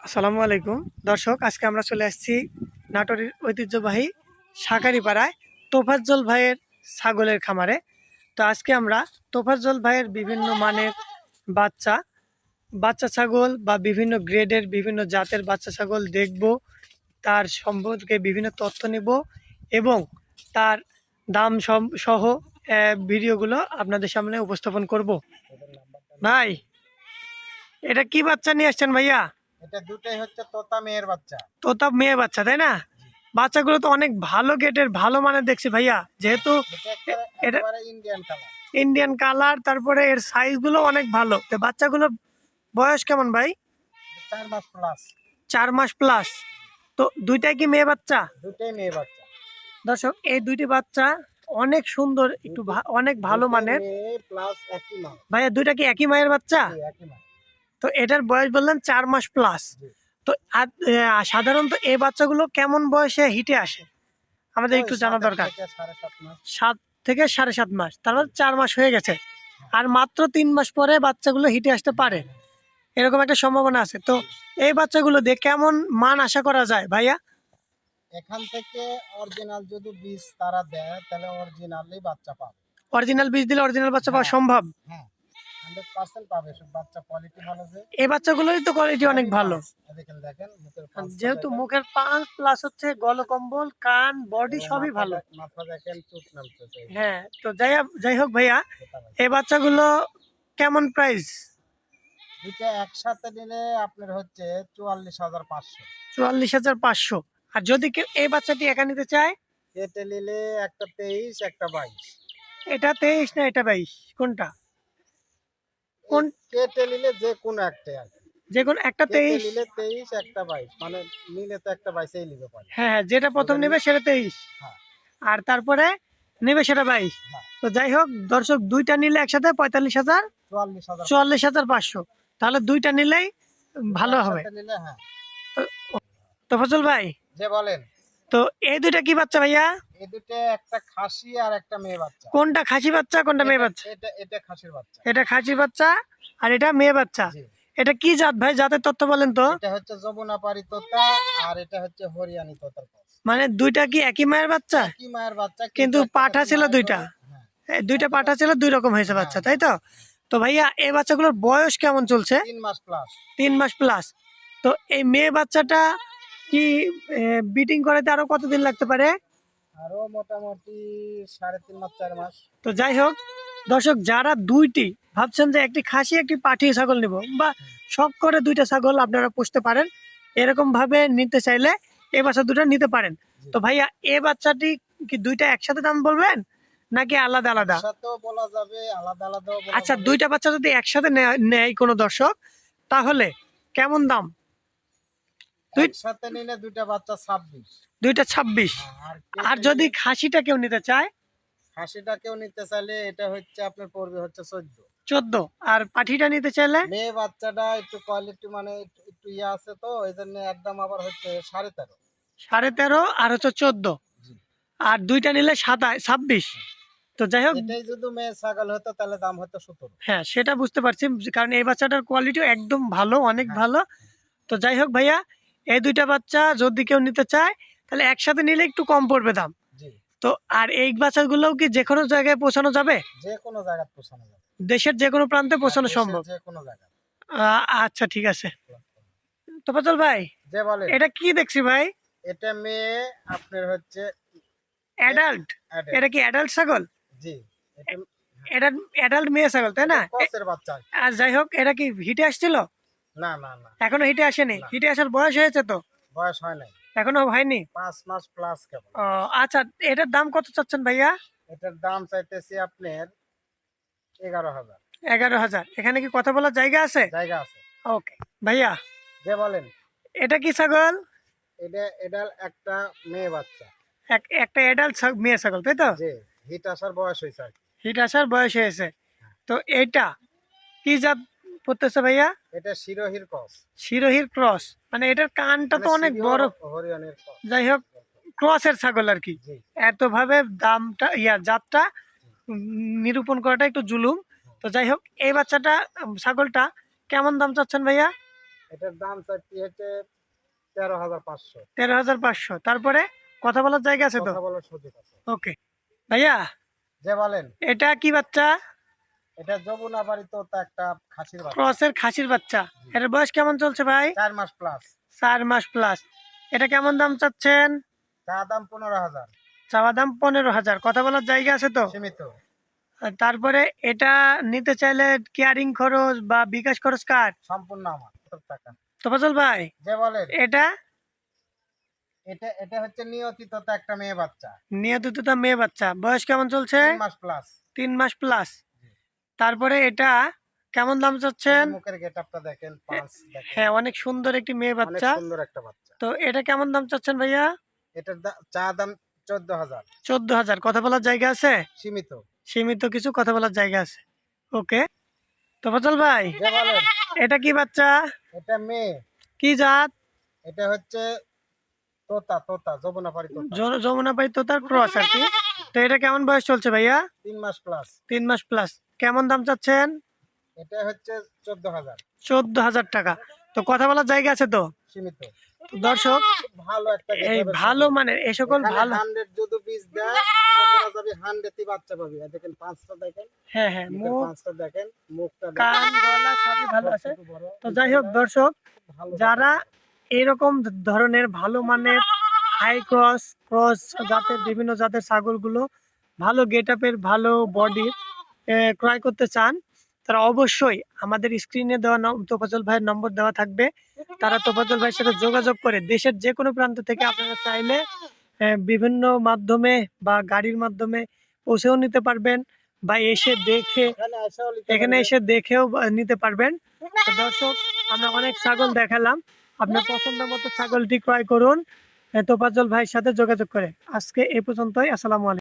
আসসালামু আলাইকুম দর্শক, আজকে আমরা চলে আসছি নাটোরের ঐতিহ্যবাহী শাঁখারীপাড়ায় তোফাজ্জল ভাইয়ের ছাগলের খামারে। তো আজকে আমরা তোফাজ্জল ভাইয়ের বিভিন্ন মানের বাচ্চা বাচ্চা ছাগল বা বিভিন্ন গ্রেডের বিভিন্ন জাতের বাচ্চা ছাগল দেখব, তার সম্পর্কে বিভিন্ন তথ্য নেব এবং তার দাম সহ ভিডিওগুলো আপনাদের সামনে উপস্থাপন করব। ভাই, এটা কি বাচ্চা নিয়ে আসছেন ভাইয়া? এটা দুটাই হচ্ছে তোতা মেয়ের বাচ্চা। তোতা মেয়ে বাচ্চা, তাই না? বাচ্চাগুলো তো অনেক ভালো গেটের, ভালো মানের দেখছি ভাইয়া। যেহেতু এটা ইন্ডিয়ান কালার। ইন্ডিয়ান কালার, তারপরে এর সাইজ গুলো অনেক ভালো। তো বাচ্চাগুলো বয়স কেমন ভাই? 4 মাস প্লাস। 4 মাস প্লাস। তো দুইটাই কি মেয়ে বাচ্চা? দুটাই মেয়ে বাচ্চা। দর্শক, এই দুইটি বাচ্চা অনেক সুন্দর, একটু অনেক ভালো মানের। প্লাস একই মা। ভাইয়া, দুইটা কি একই মায়ের বাচ্চা? একই মা। তো এটার বয়স বললেন 4 মাস প্লাস। তো সাধারণত এই বাচ্চাগুলো কেমন বয়সে হিটে আসে আমাদের একটু জানা দরকার। 7 থেকে 7.5 মাস, তার মানে 4 মাস হয়ে গেছে। আর মাত্র 3 মাস পরে বাচ্চাগুলো হিটে আসতে পারে, এরকম একটা সম্ভাবনা আছে। তো এই বাচ্চাগুলো দিয়ে কেমন মান আশা করা যায় ভাইয়া? এখান থেকে অরিজিনাল যদি বীজ তারা দেয় তাহলে অরিজিনালি বাচ্চা পাবে। অরিজিনাল বীজ দিলে অরিজিনাল বাচ্চা পাওয়া সম্ভব? হ্যাঁ, 100% পাবে। সব বাচ্চা কোয়ালিটি ভালো। যে এই বাচ্চাগুলোই তো কোয়ালিটি অনেক ভালো। দেখেন মুখের পাঁচ, যেহেতু মুখের পাঁচ প্লাস হচ্ছে গলকম্বল, কান, বডি সবই ভালো। মাথা দেখেন, চোখ নামছে। হ্যাঁ, তো যাই হোক ভাইয়া, এই বাচ্চাগুলো কেমন প্রাইস? দুইটা একসাথে নিলে আপনার হচ্ছে 44,500। 44,500। আর যদি কেউ এই বাচ্চাটি একা নিতে চায়? কেটে নিলে একটা 23, একটা 22। এটা 23 না এটা 22? কোনটা? কোন কেটে নিলে যে কোনো একটা আর কি। যে কোন একটা 23? নিলে 23, একটা 22, মানে নিলে তো একটা 22 নিতে পারে। হ্যাঁ, যেটা প্রথম নেবে সেটা 23। হ্যাঁ। আর তারপরে নেবে সেটা 22। হ্যাঁ। তো যাই হোক দর্শক, দুইটা নিলে একসাথে 45,000, 44,500। তাহলে দুইটা নিলেই ভালো হবে। হ্যাঁ। তো ফজল ভাই, যে বলেন, তো এই দুইটা কি বাচ্চা ভাইয়া? এই দুটো একটা খাসি আর একটা মেয়ে বাচ্চা। কোনটা খাসি বাচ্চা, কোনটা মেয়ে বাচ্চা? এটা খাসির বাচ্চা। এটা খাসি বাচ্চা আর এটা মেয়ে বাচ্চা। এটা কি জাত ভাই? জাতের তথ্য বলেন তো। এটা হচ্ছে যমুনাপাড়ি তোতা আর এটা হচ্ছে হরিয়ানি তোতার ক্রস। মানে দুইটা কি একই মায়ের বাচ্চা? একই মায়ের বাচ্চা, কিন্তু পাঠা ছিল দুইটা। দুইটা পাঠা ছিল, দুই রকম হয়েছে বাচ্চা, তাই তো? তো ভাইয়া, এই বাচ্চাগুলোর বয়স কেমন চলছে? 3 মাস প্লাস। 3 মাস প্লাস। তো এই মেয়ে বাচ্চাটা কি বিটিং করাতে আরো কতদিন লাগতে পারে? আরো মোটামুটি 3.5 মাস 4 মাস। তো যাই হোক দর্শক, যারা দুইটি ভাবছেন যে একটি খাসি একটি পাঠি ছাগল নিব, বা শখ করে দুইটা ছাগল আপনারা পুষতে পারেন, এরকম ভাবে নিতে চাইলে এই বাচ্চা দুটো নিতে পারেন। তো ভাইয়া, এই বাচ্চাটি কি দুইটা একসাথে দাম বলবেন নাকি আলাদা আলাদা? একসাথেও বলা যাবে, আলাদা আলাদাও বলা আচ্ছা, যাবে। দুইটা বাচ্চা যদি একসাথে নেয় কোনো দর্শক, তাহলে কেমন দাম? একসাথে নিলে দুইটা বাচ্চা 26। দুইটা 26। আর যদি খাসিটা কেউ নিতে চায়? খাসিটা কেউ নিতে চাইলে এটা হচ্ছে আপনার পড়বে হচ্ছে 14। আর পাঠিটা নিতে চাইলে? মেয়ে বাচ্চাটা একটু কোয়ালিটি মানে একটু ইয়ে আছে, তো এই জন্য একদম আবার হচ্ছে 13.5। 13.5 আর হচ্ছে 14। আর দুইটা নিলে 26। তো যাই হোক, এটাই যদি মেয়ে ছাগল হতো তাহলে দাম হতো 17। হ্যাঁ, সেটা বুঝতে পারছি, কারণ এই বাচ্চাটার কোয়ালিটিও একদম ভালো, অনেক ভালো। তো যাই হোক ভাইয়া, এই দুইটা বাচ্চা যদি কেউ নিতে চায় তাহলে একসাথে নিলে একটু কম পড়বে দাম। তো আর এই বাচ্চাগুলোও কি যে কোনো জায়গায় পৌঁছানো যাবে? যে কোনো জায়গায় পৌঁছানো যাবে, দেশের যে কোনো প্রান্তে পৌঁছানো সম্ভব? যে কোনো জায়গায়। আচ্ছা, ঠিক আছে। তো ফজল ভাই, যে বলে, এটা কি দেখছি ভাই? এটা মেয়ে আপনার হচ্ছে অ্যাডাল্ট। এটা কি অ্যাডাল্ট ছাগল? জি, এটা অ্যাডাল্ট মেয়ে ছাগল, তাই না? ক্রসের বাচ্চা। আর যাই হোক, এটা কি হিটে আসছিল? না না না, এখনো হিটে আসেনি। হিটে আসার বয়স হয়েছে? তো বয়স হয় নাই, এখনো হয়নি। 5 মাস প্লাস কেবল। ও আচ্ছা, এটার দাম কত চাচ্ছেন ভাইয়া? এটার দাম চাইতেছি আপনার 11,000। 11,000। এখানে কি কথা বলার জায়গা আছে? জায়গা আছে। ওকে ভাইয়া, যে বলেন, এটা কি ছাগল? এটা একটা মেয়ে বাচ্চা। একটা অ্যাডাল্ট মেয়ে ছাগল, তাই তো? জি, হিট আসার বয়স হয়েছে আর কি। হিট আসার বয়স হয়েছে। তো এটা কি জাত পড়তেছে ভাইয়া? এটা শিরোহির ক্রস। শিরোহির ক্রস, মানে এটার কানটা তো অনেক বড়। হরিয়ানের ক্রস। যাই হোক, ক্রসের ছাগল আর কি। এত ভাবে দামটা জাতটা নিরূপণ করাটা একটু জুলুম। তো যাই হোক, এই বাচ্চাটা ছাগলটা কেমন দাম চাচ্ছেন ভাইয়া? এটার দাম চাচ্ছি হচ্ছে 13,500। 13,500। তারপরে কথা বলার জায়গা আছে তো? কথা বলার সুযোগ আছে। ওকে ভাইয়া, যে বলেন, এটা কি বাচ্চা? এটা যমুনাপাড়ি তোতা একটা খাসির বাচ্চা। ক্রসের খাসির বাচ্চা। এর বয়স কেমন চলছে ভাই? 4 মাস প্লাস। 4 মাস প্লাস। এটা কেমন দাম চাচ্ছেন? চা দাম 15,000। চাওয়া দাম 15,000। কথা বলার জায়গা আছে তো? সীমিত। আর তারপরে এটা নিতে চাইলে কেয়ারিং খরচ বা বিকাশ খরচ কার? সম্পূর্ণ আমার 70 টাকা। তোফাজ্জল ভাই, যে বলেন, এটা এটা এটা হচ্ছে নিয়তি তোতা একটা মেয়ে বাচ্চা। নিয়মিত মেয়ে বাচ্চা। বয়স কেমন চলছে? 3 মাস প্লাস। 3 মাস প্লাস। তারপরে এটা কেমন দাম চাচ্ছেন? মুখের গেটআপটা দেখেন, পাঁচ দেখেন। হ্যাঁ, অনেক সুন্দর একটি মেয়ে অনেক বাচ্চা। সুন্দর একটা বাচ্চা। তো এটা কেমন দাম চাচ্ছেন ভাইয়া? এটার চা দাম 14,000। 14,000। কথা বলার জায়গা আছে? সীমিত। সীমিত কিছু কথা বলার জায়গা আছে। ওকে তোফাজ্জল ভাই, যে বলেন, এটা কি বাচ্চা? এটা মেয়ে। কি জাত? এটা হচ্ছে তোতা তোতা যমুনাপাড়ি তোতা। যমুনা পাই তো তার ক্রস আর কি। তো এটা কেমন বয়স চলছে ভাইয়া? 3 মাস প্লাস। 3 মাস প্লাস। কেমন দাম চাচ্ছেন? এটা হচ্ছে 14,000। 14,000 টাকা। তো কথা বলার জায়গা আছে তো? সীমিত। তো দর্শক, খুব ভালো একটা এই গেটআপের ভালো ছাগল। মানের এই সকল এখানে ভালো 100 যদি বীজ দেয়, আশা করা যাবে 100ই বাচ্চা পাবি। আর দেখেন পাঁচটা দেখেন, হ্যাঁ হ্যাঁ, মুখের মুখ পাঁচটা দেখেন, মুখটা কান দেখেন। গলা সবই ভালো আছে। সবথেকে বড়, তো যাই হোক দর্শক, ভালো যারা এরকম ধরনের ভালো মানের হাই ক্রস ক্রস জাতের বিভিন্ন জাতের ছাগলগুলো ভালো গেট আপের ভালো বডি ক্রয় করতে চান, তারা অবশ্যই আমাদের স্ক্রিনে দেওয়া তোফাজ্জল ভাইয়ের নম্বর দেওয়া থাকবে। তারা তোফাজ্জল ভাইয়ের সাথে যোগাযোগ করে দেশের যে কোনো প্রান্ত থেকে আপনারা চাইলে বিভিন্ন মাধ্যমে বা গাড়ির মাধ্যমে পৌঁছেও নিতে পারবেন, বা এসে দেখে এখানে আসাও নিতে এখানে পারবে। এসে দেখেও নিতে পারবেন। তো দর্শক, আমরা অনেক ছাগল দেখালাম। আপনার পছন্দ মতো ছাগলটি ক্রয় করুন তোফাজ্জল ভাইয়ের সাথে যোগাযোগ করে। আজকে এ পর্যন্তই। আসসালামু আলাইকুম।